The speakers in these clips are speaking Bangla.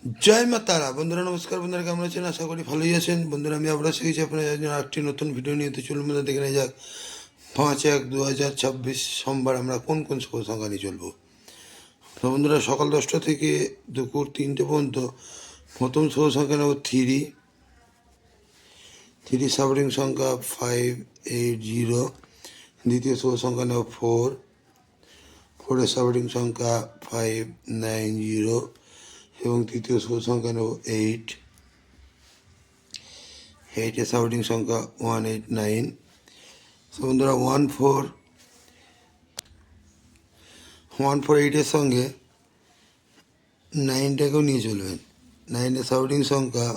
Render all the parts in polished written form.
জয় মা তারা। বন্ধুরা নমস্কার। বন্ধুরা কেমন আছেন? আশা করি ভালোই আছেন। বন্ধুরা আমি আবার শিখেছি আপনার জন্য একটি নতুন ভিডিও নিয়ে। তো চলুন বন্ধুরা দেখে নেওয়া যাক 5/1/2026 সোমবার আমরা কোন কোন শুভ সংখ্যা নিয়ে চলবো। তো বন্ধুরা সকাল 10টা থেকে দুপুর 3টে পর্যন্ত প্রথম শুভ সংখ্যা নেব থ্রি। সাবরিং সংখ্যা 580। দ্বিতীয় শুভ সংখ্যা নেব ফোর। ফোরের সাবরিং সংখ্যা 590 এবং তৃতীয় শুভ সংখ্যা নেব এইট। এইটের সাবরিং সংখ্যা 189। তো বন্ধুরা 148-এর সঙ্গে নাইনটাকেও নিয়ে চলবেন। নাইনের সাবরিং সংখ্যা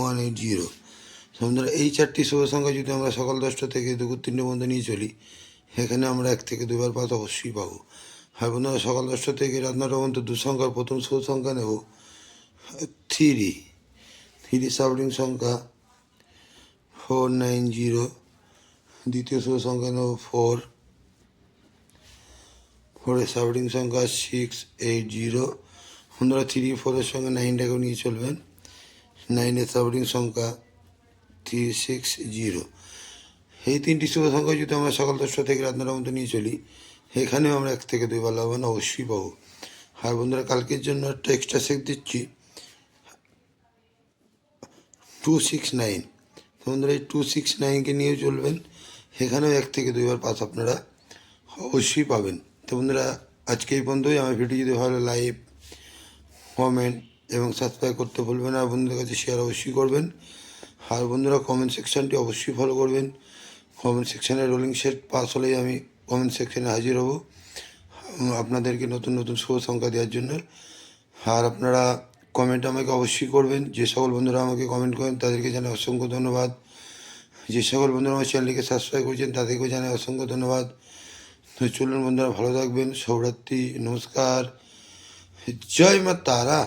180। বন্ধুরা এই চারটি শুভ সংখ্যা যদি আমরা সকাল 10টা থেকে দুপুর 3টে পর্যন্ত নিয়ে চলি, এখানে আমরা 1 থেকে 2বার পাস অবশ্যই পাবো। আর বন্ধুরা সকাল 10টা থেকে রাত 9টা পর্যন্ত দু সংখ্যার প্রথম শুভ সংখ্যা নেব থ্রি। সাবরিং সংখ্যা 490। দ্বিতীয় শুভ সংখ্যা নেব ফোর। ফোরের সাবরিং সংখ্যা 680। বন্ধুরা 3-4-এর সঙ্গে নাইনটাকেও নিয়ে চলবেন। নাইনের সাবরিং সংখ্যা 360। এই তিনটি শুভ সংখ্যা যদি আমরা সকাল 10টা থেকে রাত 9টার মধ্যে নিয়ে চলি, এখানেও আমরা 1 থেকে 2বার লাভবান অবশ্যই পাবো। আর বন্ধুরা কালকের জন্য একটা এক্সট্রা চেক দিচ্ছি 269। বন্ধুরা এই 269কে নিয়েও চলবেন, এখানেও 1 থেকে 2বার পাস আপনারা অবশ্যই পাবেন। তো বন্ধুরা আজকে এই পর্যন্তই। আমার ভিডিও যদি ভালো লাইক, কমেন্ট এবং সাবস্ক্রাইব করতে ভুলবেন না। বন্ধুদের কাছে শেয়ার অবশ্যই করবেন। আর বন্ধুরা কমেন্ট সেকশানটি অবশ্যই ফলো করবেন। কমেন্ট সেকশানে রোলিং সেট পাস হলেই আমি কমেন্ট সেকশানে হাজির হব আপনাদেরকে নতুন নতুন শুভ সংখ্যা দেওয়ার জন্য। আর আপনারা কমেন্ট আমাকে অবশ্যই করবেন। যে সকল বন্ধুরা আমাকে কমেন্ট করেন তাদেরকে জানাই অসংখ্য ধন্যবাদ। যে সকল বন্ধুরা আমার চ্যানেলটিকে সাবস্ক্রাইব করেছেন তাদেরকেও জানাই অসংখ্য ধন্যবাদ। তো চলুন বন্ধুরা ভালো থাকবেন। শুভরাত্রি, নমস্কার, জয় মা তারা।